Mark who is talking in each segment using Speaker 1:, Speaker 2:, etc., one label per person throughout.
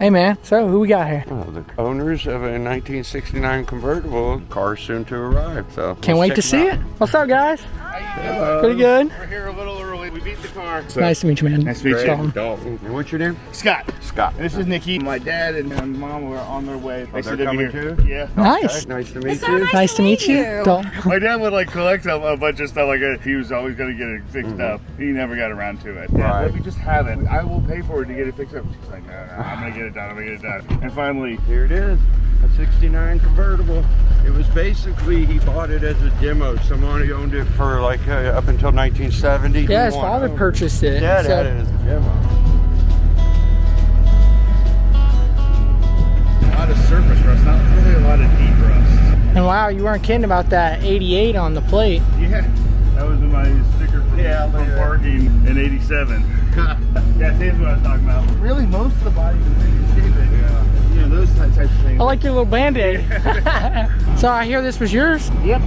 Speaker 1: Hey man, so who we got here?
Speaker 2: Oh, the owners of a 1969 convertible, car soon to arrive. So
Speaker 1: can't wait to see it. What's up, guys? Pretty good.
Speaker 3: We're here a little early. We beat the car.
Speaker 1: So. Nice to meet you, man.
Speaker 3: Nice to meet you.
Speaker 2: Dalton. And what's your name?
Speaker 3: Scott.
Speaker 2: Scott.
Speaker 3: This is Nikki. My dad and my mom were on their way.
Speaker 2: Oh, they're coming too?
Speaker 3: Yeah.
Speaker 1: Nice.
Speaker 2: Okay. Nice to meet you.
Speaker 1: Nice to meet you. Dalton.
Speaker 3: My dad would like collect a bunch of stuff like that. He was always going to get it fixed up. He never got around to it. Dad, let me just have it. I will pay for it to get it fixed up. She's like, no, I'm going to get it done. I'm going to get it done. And finally,
Speaker 2: here it is. A 69 convertible. It was basically, he bought it as a demo. Somebody owned it for like up until 1970.
Speaker 1: Yeah, his father purchased it.
Speaker 2: Dad had it as a demo.
Speaker 3: A lot of surface rust, not really a lot of deep rust.
Speaker 1: And wow, you weren't kidding about that 88 on the plate.
Speaker 3: Yeah, that was my sticker from parking in 87. Yeah, that's what I was talking about. Really, most of the body's in pretty good shape. Yeah. You know, those types of things.
Speaker 1: I like your little Band-Aid. So I hear this was yours?
Speaker 4: Yep.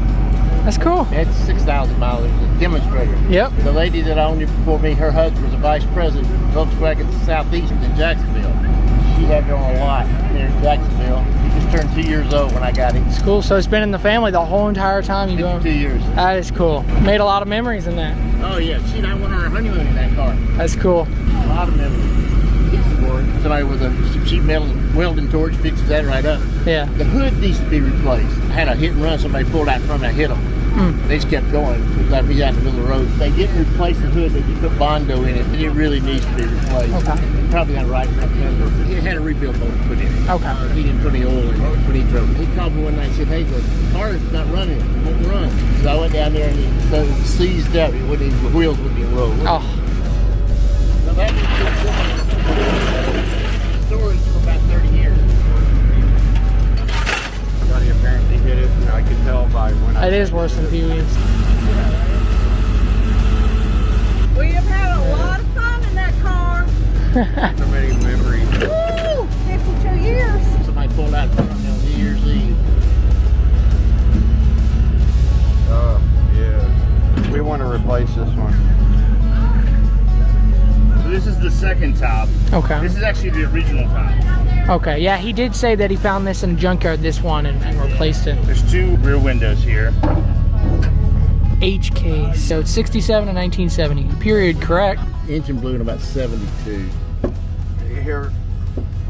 Speaker 1: That's cool.
Speaker 4: It's 6,000 miles. It's a Demonstrator.
Speaker 1: Yep.
Speaker 4: The lady that owned it before me, her husband was a vice president of Volkswagen Southeast in Jacksonville. She had it on a lot near Jacksonville. She just turned 2 years old when I got it.
Speaker 1: It's cool. So it's been in the family the whole entire time you go?
Speaker 4: 2 years.
Speaker 1: That is cool. Made a lot of memories in that.
Speaker 4: Oh yeah, she and I went on our honeymoon in that car.
Speaker 1: That's cool.
Speaker 4: A lot of memories. Somebody with a sheet metal welding torch fixes that right up.
Speaker 1: Yeah.
Speaker 4: The hood needs to be replaced. I had a hit and run, somebody pulled out in front and I hit them. They just kept going. It was like we got in the middle of the road. They didn't replace the hood, they just put Bondo in it, and it really needs to be replaced.
Speaker 1: Okay.
Speaker 4: Probably got right in that fender. It had a rebuild motor put in it.
Speaker 1: Okay.
Speaker 4: He didn't put any oil in it when he drove it. He called me one night and said, hey, the car is not running. It won't run. So I went down there and it seized up. The wheels wouldn't even roll.
Speaker 1: Oh.
Speaker 4: So that storage for about 30 years.
Speaker 2: Somebody apparently hit it, and I could tell by when
Speaker 1: It is worse than Pee Wee's.
Speaker 5: We have had a lot of fun in that car.
Speaker 2: so many memories.
Speaker 5: Woo! 52 years.
Speaker 4: Somebody pulled out in front of me on New Year's Eve.
Speaker 2: Oh, yeah. We want to replace this one.
Speaker 3: So this is the second top.
Speaker 1: Okay.
Speaker 3: This is actually the original top.
Speaker 1: Okay. Yeah, he did say that he found this in a junkyard, this one, and replaced it.
Speaker 3: There's two rear windows here.
Speaker 1: HK. So it's 67 and 1970. Period, correct?
Speaker 4: Engine blew in about 72.
Speaker 2: You hear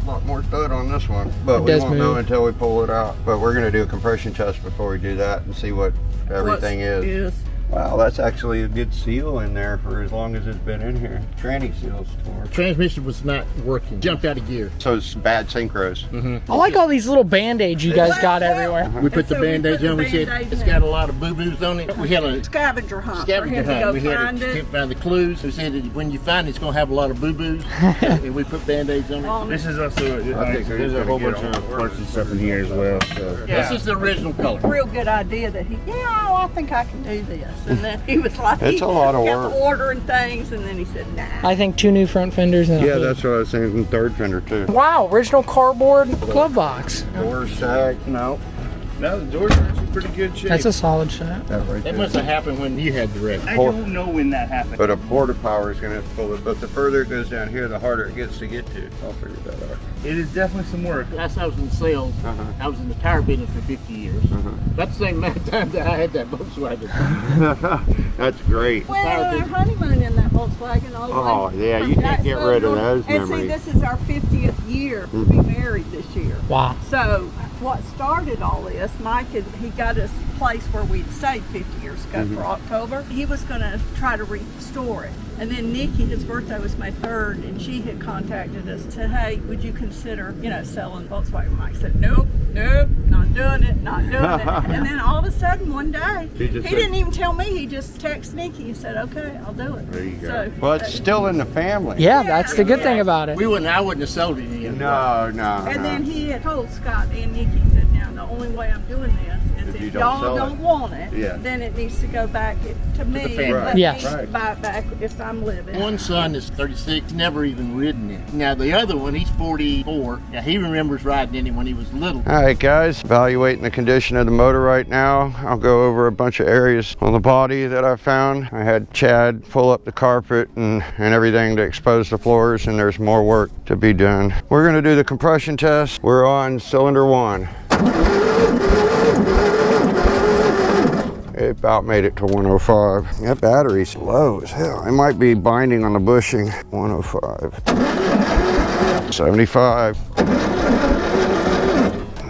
Speaker 2: a lot more thud on this one, but we
Speaker 1: does
Speaker 2: won't know
Speaker 1: move.
Speaker 2: until we pull it out. But we're going to do a compression test before we do that and see what everything is. Wow, that's actually a good seal in there for as long as it's been in here. Tranny seal's torn.
Speaker 4: Transmission was not working. Jumped out of gear.
Speaker 2: So it's bad synchros.
Speaker 1: I like all these little Band-Aids you guys got everywhere.
Speaker 4: We put the
Speaker 5: so we
Speaker 4: Band-Aids
Speaker 5: put the
Speaker 4: on. We said
Speaker 5: Band-Aids
Speaker 4: it's
Speaker 5: in.
Speaker 4: got a lot of boo-boos on it. We had a
Speaker 5: Scavenger hunt.
Speaker 4: scavenger
Speaker 5: for him to
Speaker 4: hunt.
Speaker 5: go
Speaker 4: We had
Speaker 5: find
Speaker 4: to
Speaker 5: it.
Speaker 4: find the clues. We said that when you find it, it's going to have a lot of boo-boos. And we put Band-Aids on it.
Speaker 3: This is also,
Speaker 2: think
Speaker 3: there's a whole bunch of parts and stuff in here as well. So.
Speaker 4: This is the original color.
Speaker 5: Real good idea that I think I can do this. And then he was like,
Speaker 2: It's a lot of
Speaker 5: kept
Speaker 2: work.
Speaker 5: ordering things, and then he said, nah.
Speaker 1: I think 2 new front fenders and a
Speaker 2: Yeah,
Speaker 1: hood.
Speaker 2: that's what I was saying. Third fender too.
Speaker 1: Wow, original cardboard glove box.
Speaker 2: Door stack. No.
Speaker 3: No, the doors are in pretty good shape.
Speaker 1: That's a solid shot.
Speaker 2: That right
Speaker 4: That
Speaker 2: there.
Speaker 4: must have happened when you had the wreck.
Speaker 3: I don't know when that happened.
Speaker 2: But a porta power is going to pull it. But the further it goes down here, the harder it gets to get to. I'll figure that out.
Speaker 3: It is definitely some work.
Speaker 4: Last I was in sales, I was in the tire business for 50 years. About the same amount of time that I had that Volkswagen.
Speaker 2: That's great.
Speaker 5: We went on our honeymoon in that Volkswagen all the way.
Speaker 2: Oh, yeah,
Speaker 5: from
Speaker 2: you can't get rid of those
Speaker 5: And see,
Speaker 2: memories.
Speaker 5: this is our 50th year to be married this year.
Speaker 1: Wow.
Speaker 5: So what started all this, Mike, he got us a place where we'd stayed 50 years ago for October. He was going to try to restore it. And then Nikki, his birthday was May 3rd, and she had contacted us and said, hey, would you consider, selling Volkswagen? Mike said, nope, not doing it. And then all of a sudden, one day, he didn't even tell me. He just texted Nikki and said, okay, I'll do it.
Speaker 2: There you go.
Speaker 5: So,
Speaker 2: Well, it's still in the family.
Speaker 1: Yeah, that's the good thing about it.
Speaker 4: I wouldn't have sold it again.
Speaker 2: No.
Speaker 5: and then he had told Scott and Nikki, said, Now, the only way I'm doing this is if y'all don't want it, then it needs to go back to me.
Speaker 4: family.
Speaker 5: Let
Speaker 1: Yes.
Speaker 5: me buy it back if I'm living.
Speaker 4: One son is 36, never even ridden it. Now the other one, he's 44. Now he remembers riding in it when he was little.
Speaker 2: All right, guys, evaluating the condition of the motor right now. I'll go over a bunch of areas on the body that I found. I had Chad pull up the carpet and everything to expose the floors, and there's more work to be done. We're gonna do the compression test. We're on cylinder 1. It about made it to 105. That battery's low as hell. It might be binding on the bushing. 105. 75.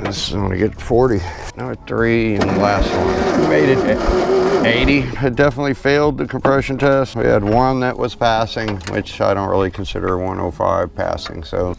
Speaker 2: This is only get 40. Now at 3 and the last one. Made it at 80. It definitely failed the compression test. We had one that was passing, which I don't really consider 105 passing, so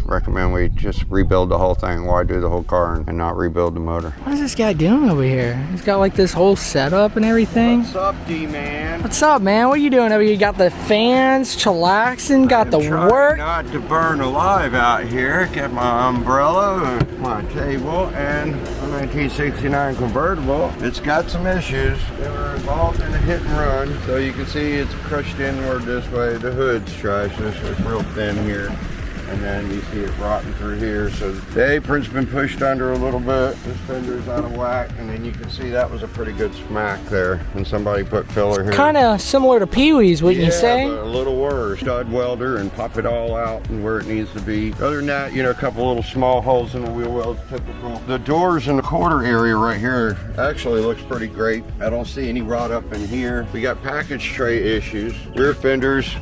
Speaker 2: recommend we just rebuild the whole thing. Why do the whole car and not rebuild the motor?
Speaker 1: What is this guy doing over here? He's got like this whole setup and everything.
Speaker 2: What's up, D-man?
Speaker 1: What's up, man? What are you doing over here? You got the fans, chillaxing, got the work.
Speaker 2: Not to burn alive out here. Got my umbrella, my table, and a 1969 convertible. It's got some issues. They were involved in a hit and run, so you can see it's crushed inward this way. The hood's trashed. It's real thin here. And then you see it rotting through here. So the apron's been pushed under a little bit. This fender's out of whack. And then you can see that was a pretty good smack there. And somebody put filler here.
Speaker 1: Kind of similar to Pee-wee's, wouldn't you say?
Speaker 2: But a little worse. Stud welder and pop it all out and where it needs to be. Other than that, you know, a couple little small holes in the wheel wells, typical. The doors in the quarter area right here actually looks pretty great. I don't see any rot up in here. We got package tray issues. Rear fenders,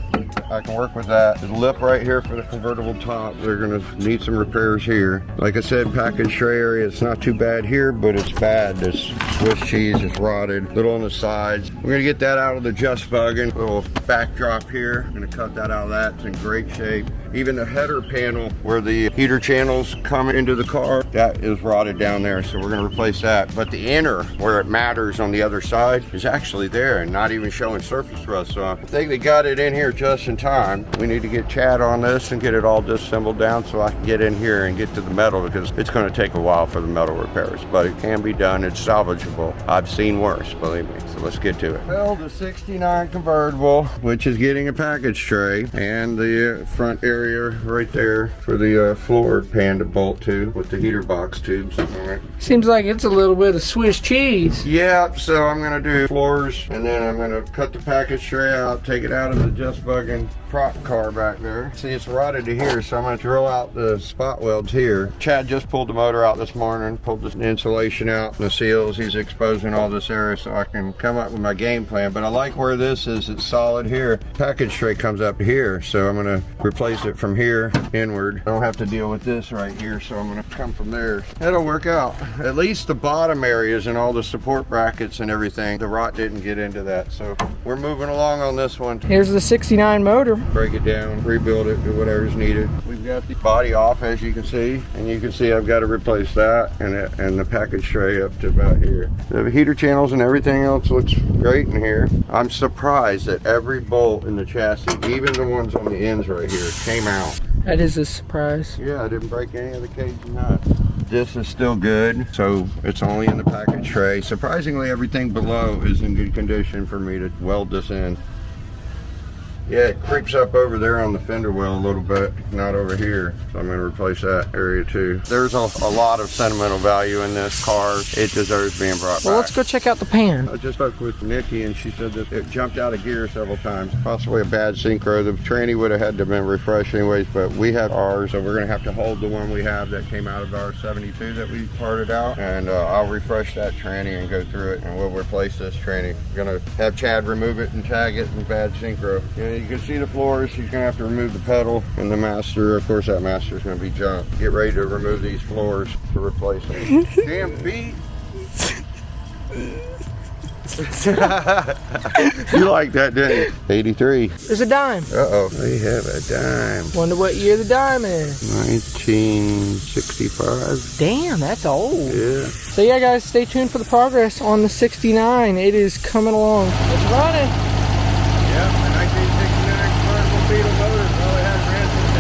Speaker 2: I can work with that. The lip right here for the convertible top, they're gonna need some repairs here. Like I said, package tray area, it's not too bad here, but it's bad. This Swiss cheese is rotted, little on the sides. We're gonna get that out of the just bugging. Little backdrop here, I'm gonna cut that out of that. It's in great shape. Even the header panel where the heater channels come into the car, that is rotted down there, so we're gonna replace that. But the inner, where it matters on the other side, is actually there and not even showing surface rust. So I think they got it in here just in time. We need to get Chad on this and get it all disassembled down so I can get in here and get to the metal, because it's gonna take a while for the metal repairs, but it can be done. It's salvageable. I've seen worse, believe me. So let's get to it. Well, the 69 convertible, which is getting a package tray, and the front area right there for the floor pan to bolt to with the heater box tubes. All right.
Speaker 1: Seems like it's a little bit of Swiss cheese.
Speaker 2: Yeah, so I'm gonna do floors, and then I'm gonna cut the package tray out, take it out of the just bugging prop car back there. See, it's rotted to here, so I'm gonna drill out the spot welds here. Chad just pulled the motor out this morning, pulled the insulation out and the seals. He's exposing all this area so I can come up with my game plan. But I like where this is. It's solid here. Package tray comes up here, so I'm gonna replace it from here inward. I don't have to deal with this right here, so I'm gonna come from there. That'll work out. At least the bottom areas and all the support brackets and everything, the rot didn't get into that. So we're moving along on this one.
Speaker 1: Here's the 69 motor.
Speaker 2: Break it down, rebuild it, do whatever's needed. We've got the body off, as you can see, and you can see I've got to replace that and the package tray up to about here. The heater channels and everything else looks great in here. I'm surprised that every bolt in the chassis, even the ones on the ends right here, came out.
Speaker 1: That is a surprise.
Speaker 2: Yeah, I didn't break any of the cage nuts. This is still good, so it's only in the package tray. Surprisingly, everything below is in good condition for me to weld this in. Yeah, it creeps up over there on the fender well a little bit, not over here. So I'm gonna replace that area too. There's a lot of sentimental value in this car. It deserves being brought
Speaker 1: Well,
Speaker 2: back.
Speaker 1: let's go check out the pan.
Speaker 2: I just spoke with Nikki and she said that it jumped out of gear several times. Possibly a bad synchro. The tranny would have had to have been refreshed anyways, but we have ours, so we're gonna have to hold the one we have that came out of our 72 that we parted out. And I'll refresh that tranny and go through it, and we'll replace this tranny. We're gonna have Chad remove it and tag it in bad synchro. You can see the floors. He's gonna have to remove the pedal and the master. Of course, that master is gonna be junk. Get ready to remove these floors to replace them. Damn feet. You like that, didn't you? 83.
Speaker 1: There's a dime.
Speaker 2: Uh-oh, we have a dime.
Speaker 1: Wonder what year the dime is.
Speaker 2: 1965.
Speaker 1: Damn, that's old.
Speaker 2: Yeah.
Speaker 1: So yeah, guys, stay tuned for the progress on the 69. It is coming along. It's running.
Speaker 2: Yep, the 1969 Convertible Beetle motor probably has ran since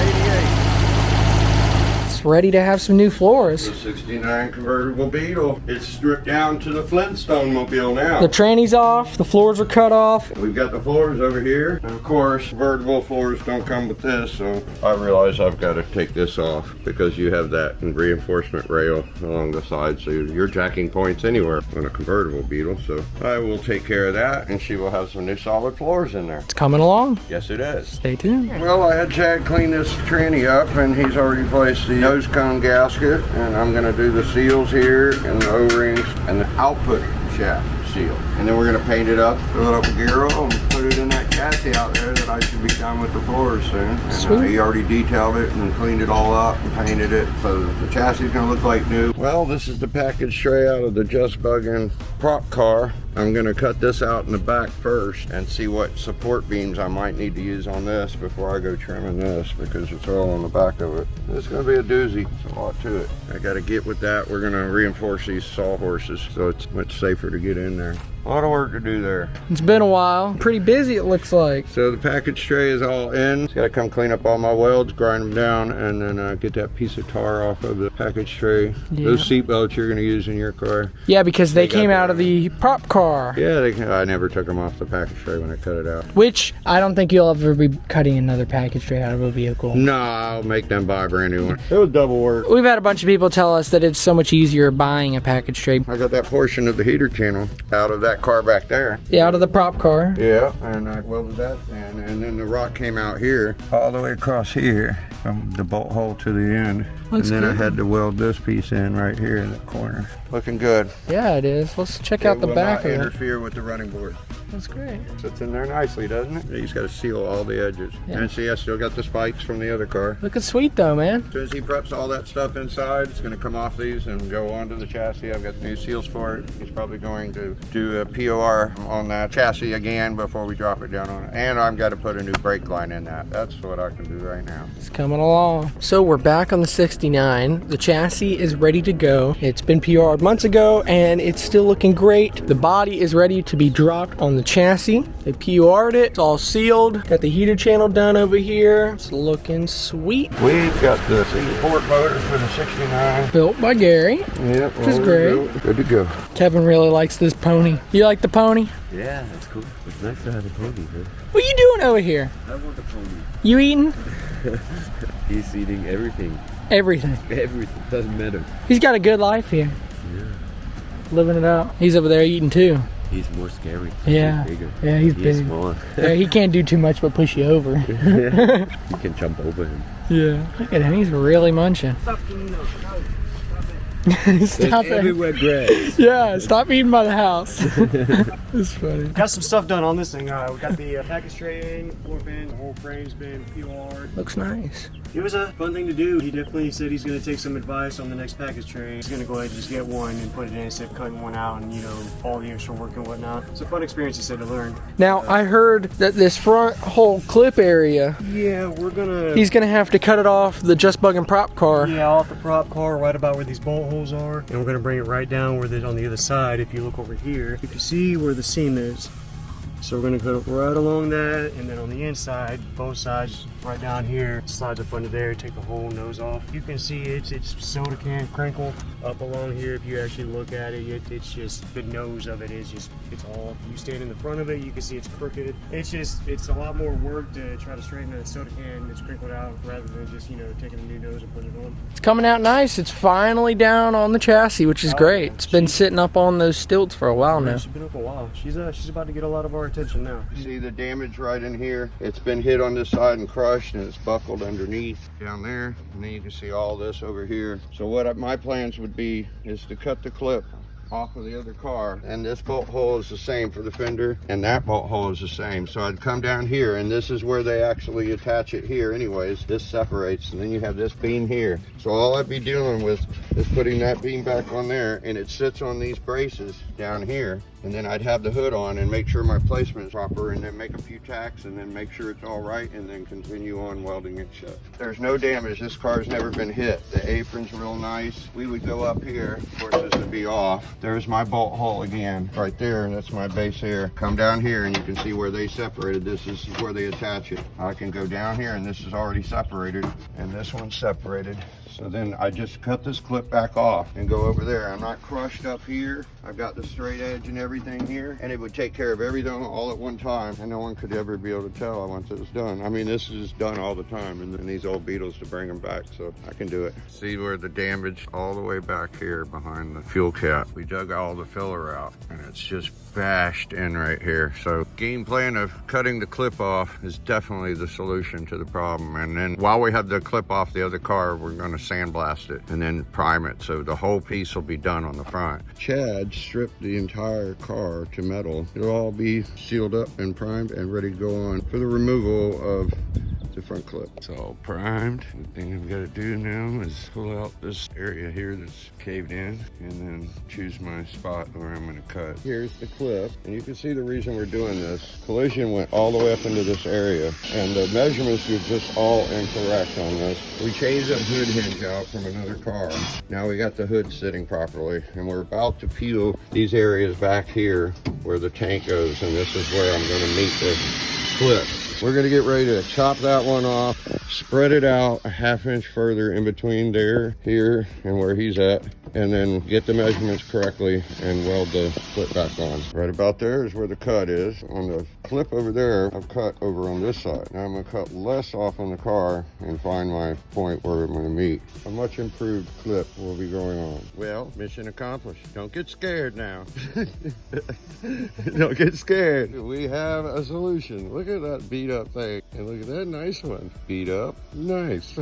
Speaker 2: '88.
Speaker 1: ready to have some new floors.
Speaker 2: The 69 Convertible Beetle. It's stripped down to the Flintstone mobile now.
Speaker 1: The tranny's off, the floors are cut off.
Speaker 2: We've got the floors over here. And of course, convertible floors don't come with this, so I realize I've got to take this off because you have that reinforcement rail along the side, so you're jacking points anywhere on a convertible Beetle. So I will take care of that, and she will have some new solid floors in there.
Speaker 1: It's coming along.
Speaker 2: Yes, it is.
Speaker 1: Stay tuned.
Speaker 2: Well, I had Chad clean this tranny up, and he's already placed the nose cone gasket, and I'm going to do the seals here and the O-rings and the output shaft seal. And then we're going to paint it up, fill it up with gear oil, and put it in that chassis out there that I should be done with the floors soon. And he already detailed it and cleaned it all up and painted it, so the chassis is going to look like new. Well, this is the package tray out of the Just Buggin' prop car. I'm going to cut this out in the back first and see what support beams I might need to use on this before I go trimming this, because it's all on the back of it. It's going to be a doozy. There's a lot to it. I got to get with that. We're going to reinforce these sawhorses so it's much safer to get in there. A lot of work to do there.
Speaker 1: It's been a while. Pretty busy, it looks like.
Speaker 2: So the package tray is all in. Just got to come clean up all my welds, grind them down, and then get that piece of tar off of the package tray.
Speaker 1: Yeah.
Speaker 2: Those seat belts you're going to use in your car.
Speaker 1: Yeah, because they came out of the prop car.
Speaker 2: Yeah, I never took them off the package tray when I cut it out.
Speaker 1: Which, I don't think you'll ever be cutting another package tray out of a vehicle.
Speaker 2: No, I'll make them buy a brand new one. It was double work.
Speaker 1: We've had a bunch of people tell us that it's so much easier buying a package tray.
Speaker 2: I got that portion of the heater channel out of that car back there.
Speaker 1: Yeah, out of the prop car.
Speaker 2: Yeah, and I welded that in, and then the rock came out here, all the way across here, from the bolt hole to the end.
Speaker 1: Looks
Speaker 2: and then
Speaker 1: good.
Speaker 2: I had to weld this piece in right here in the corner. Looking good.
Speaker 1: Yeah, it is. Let's check out the back of
Speaker 2: It will
Speaker 1: it.
Speaker 2: not interfere with the running board.
Speaker 1: That's great.
Speaker 2: Sits in there nicely, doesn't it? You just got to seal all the edges.
Speaker 1: Yeah.
Speaker 2: And see, I still got the spikes from the other car.
Speaker 1: Looking sweet though, man.
Speaker 2: As soon as he preps all that stuff inside, it's going to come off these and go onto the chassis. I've got the new seals for it. He's probably going to do a POR on that chassis again before we drop it down on it. And I've got to put a new brake line in that. That's what I can do right now.
Speaker 1: It's coming along. So we're back on the 69. The chassis is ready to go. It's been PR'd months ago and it's still looking great. The body is ready to be dropped on the chassis. They PR'd it. It's all sealed. Got the heater channel done over here. It's looking sweet.
Speaker 2: We've got the single port motor for the 69.
Speaker 1: Built by Gary.
Speaker 2: Yep,
Speaker 1: Which is great.
Speaker 2: Good to go.
Speaker 1: Kevin really likes this pony. You like the pony?
Speaker 6: Yeah, that's cool. It's nice to have a pony, man.
Speaker 1: What are you doing over here?
Speaker 6: I want a pony.
Speaker 1: You eating?
Speaker 6: He's eating everything.
Speaker 1: Everything.
Speaker 6: Everything. Doesn't matter.
Speaker 1: He's got a good life here.
Speaker 6: Yeah.
Speaker 1: Living it out. He's over there eating too.
Speaker 6: He's more scary.
Speaker 1: Yeah.
Speaker 6: He's bigger.
Speaker 1: Yeah, he's
Speaker 6: He's
Speaker 1: big.
Speaker 6: small.
Speaker 1: Yeah, he can't do too much but push you over.
Speaker 6: You can jump over him.
Speaker 1: Yeah. Look at him. He's really munching. Stop it.
Speaker 6: Everywhere grass.
Speaker 1: Yeah, stop eating by the house. It's funny.
Speaker 7: Got some stuff done on this thing. We got the package tray in, floor bin, the whole frame's been POR'd.
Speaker 1: Looks nice.
Speaker 7: It was a fun thing to do. He definitely said he's going to take some advice on the next package tray. He's going to go ahead and just get one and put it in instead of cutting one out and, you know, all the extra work and whatnot. It's a fun experience, he said, to learn.
Speaker 1: Now, I heard that this front whole clip area,
Speaker 7: Yeah, we're going to...
Speaker 1: he's going to have to cut it off the Just Buggin' prop car.
Speaker 7: Yeah, off the prop car, right about where these bolt holes are. And we're going to bring it right down where on the other side. If you look over here, you can see where the seam is. So we're going to cut it right along that, and then on the inside, both sides, right down here, slides up under there, take the whole nose off. You can see it's soda can crinkled up along here. If you actually look at it, it's just, the nose of it is just, it's all, you stand in the front of it, you can see it's crooked. It's a lot more work to try to straighten a soda can that's crinkled out rather than just, you know, taking a new nose and putting it on.
Speaker 1: It's coming out nice. It's finally down on the chassis, which is great. It's been sitting up on those stilts for a while now.
Speaker 7: She's been up a while. She's about to get a lot of our attention now.
Speaker 2: See the damage right in here? It's been hit on this side and crushed, and it's buckled underneath down there. And then you can see all this over here. So what my plans would be is to cut the clip off of the other car, and this bolt hole is the same for the fender, and that bolt hole is the same. So I'd come down here, and this is where they actually attach it here anyways. This separates, and then you have this beam here. So all I'd be dealing with is putting that beam back on there, and it sits on these braces down here. and then I'd have the hood on and make sure my placement is proper, and then make a few tacks and then make sure it's all right, and then continue on welding it shut. There's no damage. This car's never been hit. The apron's real nice. We would go up here. Of course, this would be off. There's my bolt hole again right there, and that's my base here. Come down here and you can see where they separated. This is where they attach it. I can go down here and this is already separated, and this one's separated. So then I just cut this clip back off and go over there. I'm not crushed up here. I've got the straight edge and everything here, and it would take care of everything all at one time, and no one could ever be able to tell once it was done. I mean, this is done all the time in these old Beetles to bring them back, so I can do it. See where the damage all the way back here behind the fuel cap. We dug all the filler out, and it's just bashed in right here. So game plan of cutting the clip off is definitely the solution to the problem. And then while we have the clip off the other car, we're going to sandblast it and then prime it, so the whole piece will be done on the front. Chad stripped the entire car to metal. It'll all be sealed up and primed and ready to go on for the removal of the front clip. It's all primed. The thing I've got to do now is pull out this area here that's caved in and then choose my spot where I'm going to cut. Here's the clip, and you can see the reason we're doing this. Collision went all the way up into this area, and the measurements were just all incorrect on this. We changed the hood hinge out from another car. Now we got the hood sitting properly, and we're about to peel these areas back here where the tank goes, and this is where I'm going to meet the clip. We're going to get ready to chop that one off, spread it out a ½ inch further in between there, here, and where he's at, and then get the measurements correctly and weld the clip back on. Right about there is where the cut is. On the clip over there, I've cut over on this side. Now I'm going to cut less off on the car and find my point where I'm going to meet. A much improved clip will be going on. Well, mission accomplished. Don't get scared now. Don't get scared. We have a solution. Look at that beat up thing, and look at that nice one. Beat up, nice.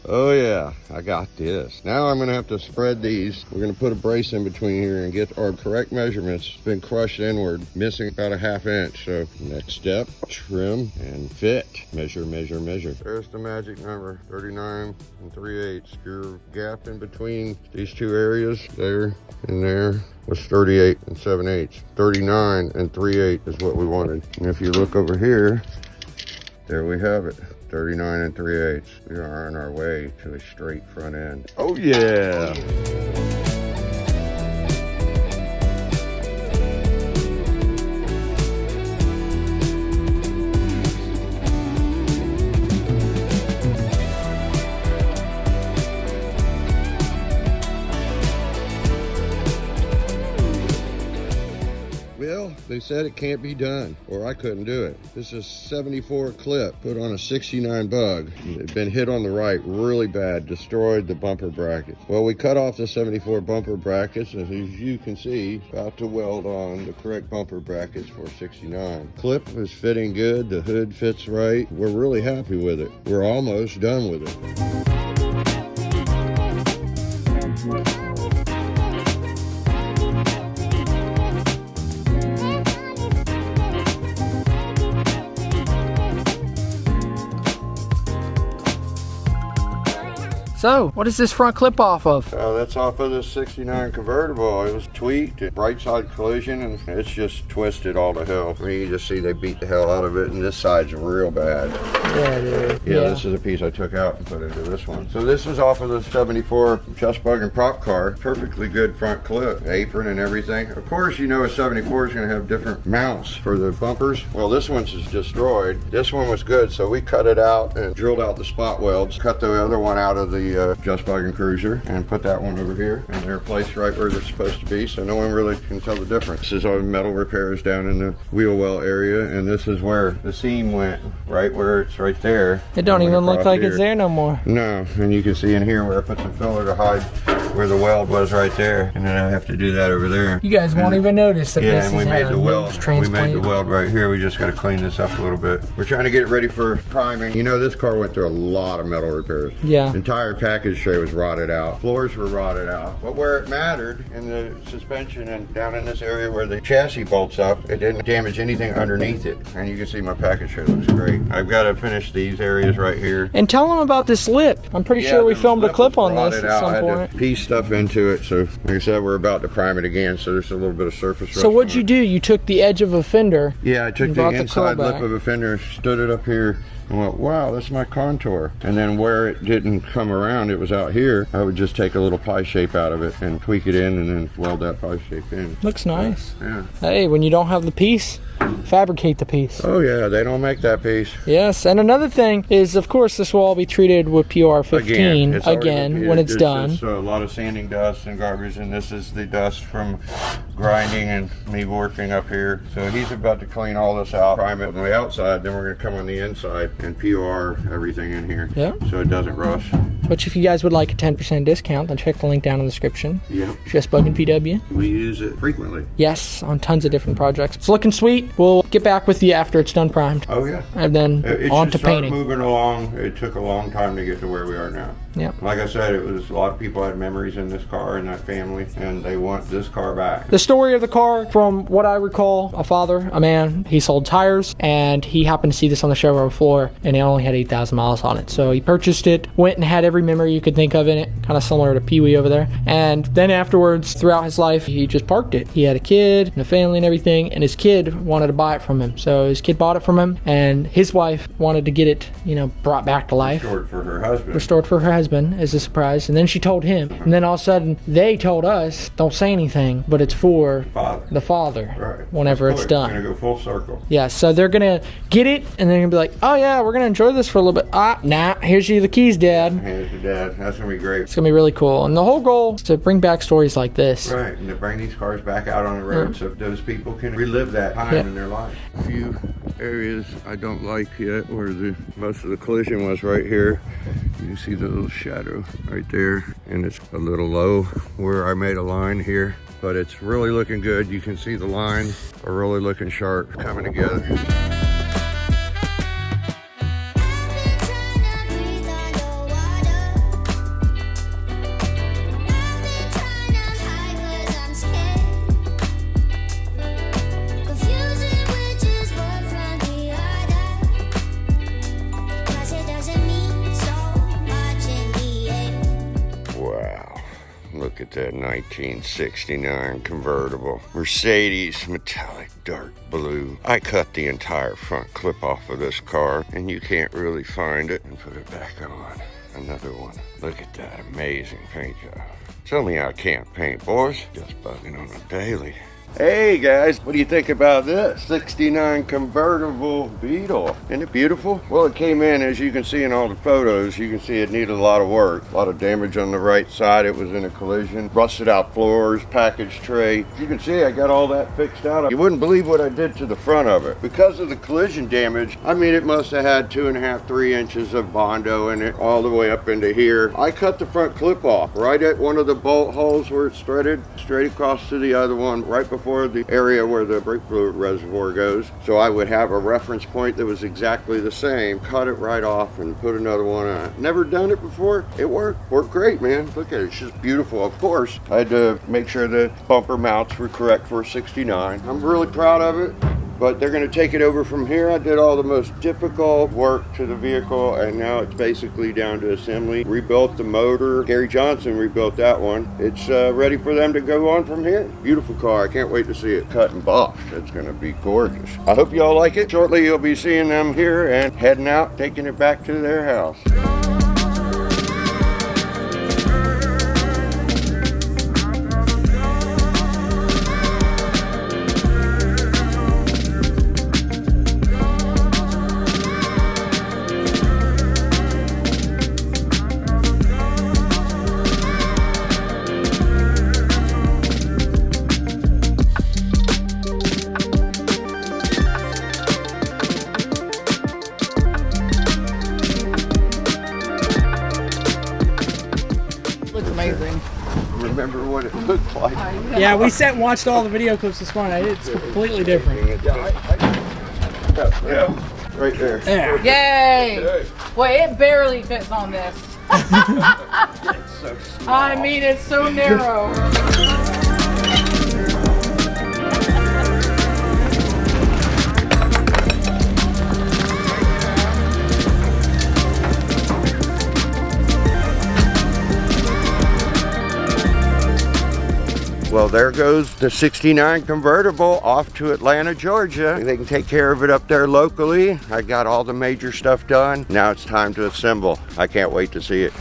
Speaker 2: Oh yeah, I got this. Now I'm gonna have to spread these. We're gonna put a brace in between here and get our correct measurements. It's been crushed inward, missing about a ½ inch. So next step, trim and fit. Measure, measure, measure. There's the magic number, 39 3/8. Your gap in between these two areas, there and there, was 38 7/8. 39 3/8 is what we wanted. And if you look over here, there we have it. 39 3/8. We are on our way to a straight front end. Oh yeah! Well, they said it can't be done, or I couldn't do it. This is 74 clip put on a 69 bug. It's been hit on the right really bad, destroyed the bumper bracket. Well, we cut off the 74 bumper brackets, and as you can see, about to weld on the correct bumper brackets for 69. Clip is fitting good, the hood fits right. We're really happy with it. We're almost done with it.
Speaker 1: So, what is this front clip off of?
Speaker 2: That's off of the 69 convertible. It was tweaked, right side collision, and it's just twisted all to hell. I mean, you just see they beat the hell out of it, and this side's real bad.
Speaker 1: Yeah, dude.
Speaker 2: Yeah, this is a piece I took out and put into this one. So this is off of the 74 chest bug and prop car. Perfectly good front clip, apron and everything. Of course, you know a 74 is going to have different mounts for the bumpers. Well, this one's is destroyed. This one was good, so we cut it out and drilled out the spot welds, cut the other one out of the Just Bug and Cruiser, and put that one over here, and they're placed right where they're supposed to be, so no one really can tell the difference. This is all metal repairs down in the wheel well area, and this is where the seam went, right where it's right there.
Speaker 1: It don't even look like it's there no more.
Speaker 2: No, and you can see in here where I put some filler to hide where the weld was right there, and then I have to do that over there.
Speaker 1: You guys won't even notice that this
Speaker 2: and we
Speaker 1: is
Speaker 2: made the weld. We made the
Speaker 1: transplant.
Speaker 2: weld right here. We just got to clean this up a little bit. We're trying to get it ready for priming. You know, this car went through a lot of metal repairs.
Speaker 1: Yeah.
Speaker 2: The entire package tray was rotted out. Floors were rotted out. But where it mattered, in the suspension and down in this area where the chassis bolts up, it didn't damage anything underneath it. And you can see my package tray looks great. I've got to finish these areas right here.
Speaker 1: And tell them about this lip. I'm pretty sure we
Speaker 2: the
Speaker 1: filmed a
Speaker 2: lip
Speaker 1: clip
Speaker 2: was
Speaker 1: on this
Speaker 2: rotted
Speaker 1: at
Speaker 2: out.
Speaker 1: some
Speaker 2: I had
Speaker 1: point.
Speaker 2: to piece stuff into it. So like I said, we're about to prime it again, so there's a little bit of surface rust.
Speaker 1: So what'd
Speaker 2: on
Speaker 1: you
Speaker 2: it.
Speaker 1: do? You took the edge of a fender.
Speaker 2: Yeah, I took
Speaker 1: and
Speaker 2: the
Speaker 1: brought the
Speaker 2: inside
Speaker 1: curl
Speaker 2: lip
Speaker 1: back.
Speaker 2: of a fender, stood it up here, and went, wow, that's my contour. And then where it didn't come around, it was out here, I would just take a little pie shape out of it and tweak it in and then weld that pie shape in.
Speaker 1: Looks nice.
Speaker 2: Yeah.
Speaker 1: Hey, when you don't have the piece, fabricate the piece.
Speaker 2: Oh yeah, they don't make that piece.
Speaker 1: Yes, and another thing is, of course, this will all be treated with PR 15
Speaker 2: it's already repeated.
Speaker 1: when it's done.
Speaker 2: Just a lot of sanding dust and garbage, and this is the dust from grinding and me working up here. So he's about to clean all this out, prime it on the outside, then we're going to come on the inside and PR everything in here.
Speaker 1: Yeah.
Speaker 2: So it doesn't rust.
Speaker 1: Which, if you guys would like a 10% discount, then check the link down in the description.
Speaker 2: Yep.
Speaker 1: Just bugging PW.
Speaker 2: We use it frequently.
Speaker 1: Yes, on tons of different projects. It's looking sweet. We'll get back with you after it's done primed.
Speaker 2: Oh yeah.
Speaker 1: And then
Speaker 2: It
Speaker 1: on
Speaker 2: should
Speaker 1: to
Speaker 2: start
Speaker 1: painting.
Speaker 2: moving along. It took a long time to get to where we are now.
Speaker 1: Yeah.
Speaker 2: Like I said, it was a lot of people had memories in this car and that family, and they want this car back.
Speaker 1: The story of the car, from what I recall, a father, a man, he sold tires, and he happened to see this on the showroom floor, and it only had 8,000 miles on it. So he purchased it, went and had every memory you could think of in it, kind of similar to Pee-wee over there. And then afterwards, throughout his life, he just parked it. He had a kid and a family and everything, and his kid wanted to buy it from him. So his kid bought it from him, and his wife wanted to get it, brought back to life.
Speaker 2: Restored for her husband.
Speaker 1: Restored for her husband as a surprise, and then she told him, and then all of a sudden they told us, don't say anything, but it's for the father
Speaker 2: Right.
Speaker 1: whenever
Speaker 2: That's
Speaker 1: it's
Speaker 2: cool.
Speaker 1: done.
Speaker 2: It's gonna go full circle.
Speaker 1: Yeah, so they're gonna get it, and they're gonna be like, oh yeah, we're gonna enjoy this for a little bit. Nah, here's you the keys, Dad.
Speaker 2: Hand it to Dad. That's gonna be great.
Speaker 1: It's gonna be really cool, and the whole goal is to bring back stories like this.
Speaker 2: Right, and to bring these cars back out on the road so those people can relive that time in their life. A few areas I don't like yet, where most of the collision was right here. You can see the little shadow right there, and it's a little low where I made a line here, but it's really looking good. You can see the lines are really looking sharp, coming together. Look at that 1969 convertible. Mercedes metallic dark blue. I cut the entire front clip off of this car, and you can't really find it, and put it back on. Another one. Look at that amazing paint job. Tell me I can't paint, boys. Just bugging on a daily. Hey guys, what do you think about this? 69 Convertible Beetle. Isn't it beautiful? Well, it came in, as you can see in all the photos, you can see it needed a lot of work. A lot of damage on the right side. It was in a collision. Rusted out floors, package tray. You can see I got all that fixed out. You wouldn't believe what I did to the front of it. Because of the collision damage, I mean, it must have had 2.5, 3 inches of Bondo in it all the way up into here. I cut the front clip off right at one of the bolt holes where it's threaded, straight across to the other one, right before the area where the brake fluid reservoir goes. So I would have a reference point that was exactly the same, cut it right off and put another one on. Never done it before. It worked great, man. Look at it, it's just beautiful. Of course, I had to make sure the bumper mounts were correct for a 69. I'm really proud of it. But they're going to take it over from here. I did all the most difficult work to the vehicle, and now it's basically down to assembly. Rebuilt the motor. Gary Johnson rebuilt that one. It's ready for them to go on from here. Beautiful car. I can't wait to see it cut and buffed. It's going to be gorgeous. I hope you all like it. Shortly you'll be seeing them here and heading out, taking it back to their house. Remember what it looked like.
Speaker 1: Yeah, we sat and watched all the video clips this morning. It's completely different.
Speaker 2: Yeah, right there.
Speaker 1: Yeah.
Speaker 8: Yay! Well, it barely fits on this.
Speaker 2: It's so small.
Speaker 8: I mean, it's so narrow.
Speaker 2: Well, there goes the 69 convertible off to Atlanta, Georgia. They can take care of it up there locally. I got all the major stuff done. Now it's time to assemble. I can't wait to see it.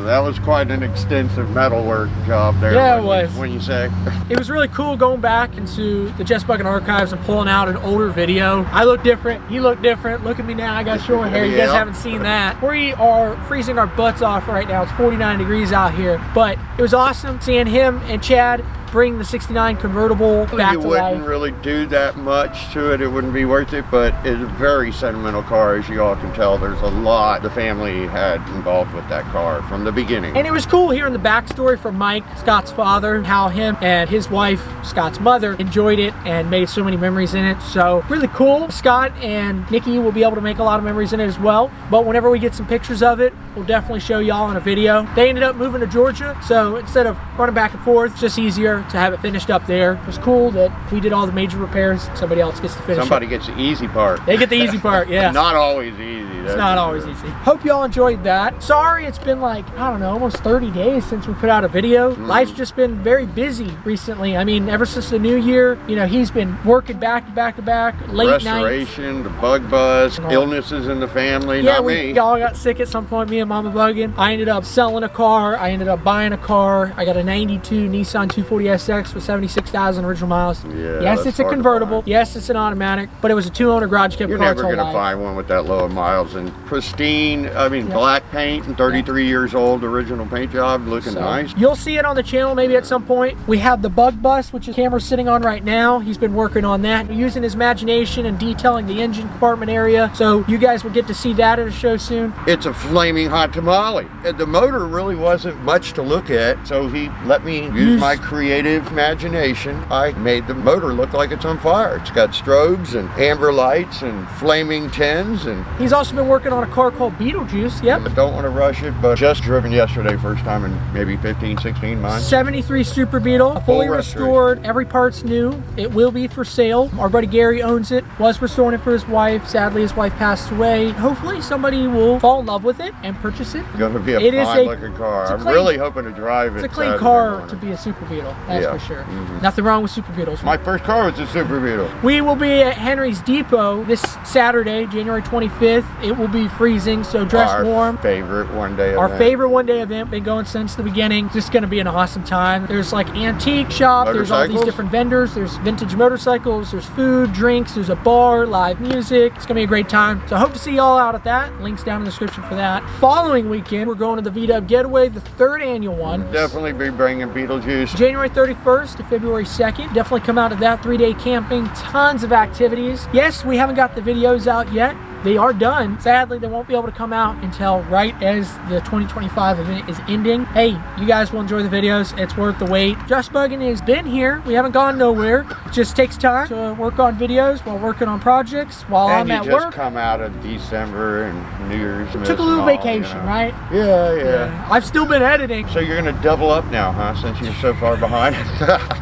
Speaker 2: That was quite an extensive metalwork job there.
Speaker 1: Yeah, it was.
Speaker 2: When you say.
Speaker 1: It was really cool going back into the Just Buggin' archives and pulling out an older video. I look different, he looked different. Look at me now, I got short hair. You guys haven't seen that. We are freezing our butts off right now. It's 49 degrees out here, but it was awesome seeing him and Chad bring the 69 convertible back to life.
Speaker 2: You wouldn't really do that much to it. It wouldn't be worth it, but it's a very sentimental car, as you all can tell. There's a lot the family had involved with that car from the beginning.
Speaker 1: And it was cool hearing the backstory from Mike, Scott's father, how him and his wife, Scott's mother, enjoyed it and made so many memories in it. So really cool. Scott and Nikki will be able to make a lot of memories in it as well. But whenever we get some pictures of it, we'll definitely show y'all in a video. They ended up moving to Georgia, so instead of running back and forth, it's just easier to have it finished up there. It was cool that we did all the major repairs. Somebody else gets to finish
Speaker 2: Somebody
Speaker 1: it.
Speaker 2: gets the easy part.
Speaker 1: They get the easy part, yeah.
Speaker 2: Not always easy.
Speaker 1: It's not always easy. Hope y'all enjoyed that. Sorry it's been like, I don't know, almost 30 days since we put out a video. Life's just been very busy recently. I mean, ever since the new year, you know, he's been working back to back to back, late nights.
Speaker 2: Restoration, the bug buzz, illnesses in the family,
Speaker 1: Yeah,
Speaker 2: not me.
Speaker 1: y'all got sick at some point, me and Mama Buggin'. I ended up selling a car. I ended up buying a car. I got a 92 Nissan 240SX with 76,000 original miles.
Speaker 2: Yeah,
Speaker 1: yes, it's a
Speaker 2: hard to
Speaker 1: convertible.
Speaker 2: find.
Speaker 1: Yes, it's an automatic, but it was a 2-owner garage kept
Speaker 2: You're
Speaker 1: car.
Speaker 2: never going to find one with that low of miles and pristine, I mean, black paint and 33 years old, original paint job, looking nice.
Speaker 1: You'll see it on the channel maybe at some point. We have the bug bus, which is camera's sitting on right now. He's been working on that, using his imagination and detailing the engine compartment area. So you guys will get to see that at a show soon.
Speaker 2: It's a flaming hot tamale. The motor really wasn't much to look at, so he let me use my creative imagination. I made the motor look like it's on fire. It's got strobes and amber lights and flaming tins, and
Speaker 1: he's also been working on a car called Beetlejuice. Yep.
Speaker 2: I don't want to rush it, but just driven yesterday, first time in maybe 15, 16 months.
Speaker 1: 73 Super Beetle, fully restored, every part's new. It will be for sale. Our buddy Gary owns it, was restoring it for his wife. Sadly, his wife passed away. Hopefully somebody will fall in love with it and purchase it.
Speaker 2: It's going to be a fine looking car. I'm really hoping to drive it.
Speaker 1: It's a clean car to be a Super Beetle, that's for sure. Nothing wrong with Super Beetles.
Speaker 2: My first car was a Super Beetle.
Speaker 1: We will be at Henry's Depot this Saturday, January 25th. It will be freezing, so dress warm.
Speaker 2: Our favorite one-day event.
Speaker 1: Our favorite one-day event. Been going since the beginning. Just going to be an awesome time. There's like antique shop. There's all these different vendors. There's vintage motorcycles. There's food, drinks. There's a bar, live music. It's going to be a great time. So I hope to see y'all out at that. Links down in the description for that. Following weekend, we're going to the V-Dub Getaway, the 3rd annual one.
Speaker 2: Definitely be bringing Beetlejuice.
Speaker 1: January 31st to February 2nd. Definitely come out to that 3-day camping. Tons of activities. Yes, we haven't got the videos out yet. They are done. Sadly, they won't be able to come out until right as the 2025 event is ending. Hey, you guys will enjoy the videos. It's worth the wait. Just Buggin' has been here. We haven't gone nowhere. It just takes time to work on videos while working on projects while I'm at work.
Speaker 2: And you just come out of December and New Year's.
Speaker 1: Took a little vacation, right?
Speaker 2: Yeah.
Speaker 1: I've still been editing.
Speaker 2: So you're going to double up now, huh? Since you're so far behind.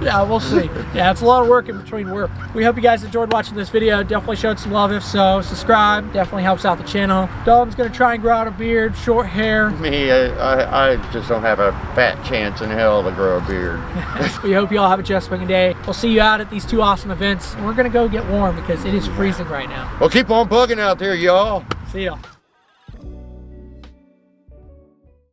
Speaker 1: Yeah, we'll see. Yeah, it's a lot of work in between work. We hope you guys enjoyed watching this video. Definitely showed some love. If so, subscribe. Definitely helps out the channel. Dalton's gonna try and grow out a beard, short hair.
Speaker 2: Me, I just don't have a fat chance in hell to grow a beard.
Speaker 1: We hope you all have a Just Buggin' day. We'll see you out at these 2 awesome events. And we're gonna go get warm because it is freezing right now.
Speaker 2: Well, keep on bugging out there, y'all.
Speaker 1: See y'all.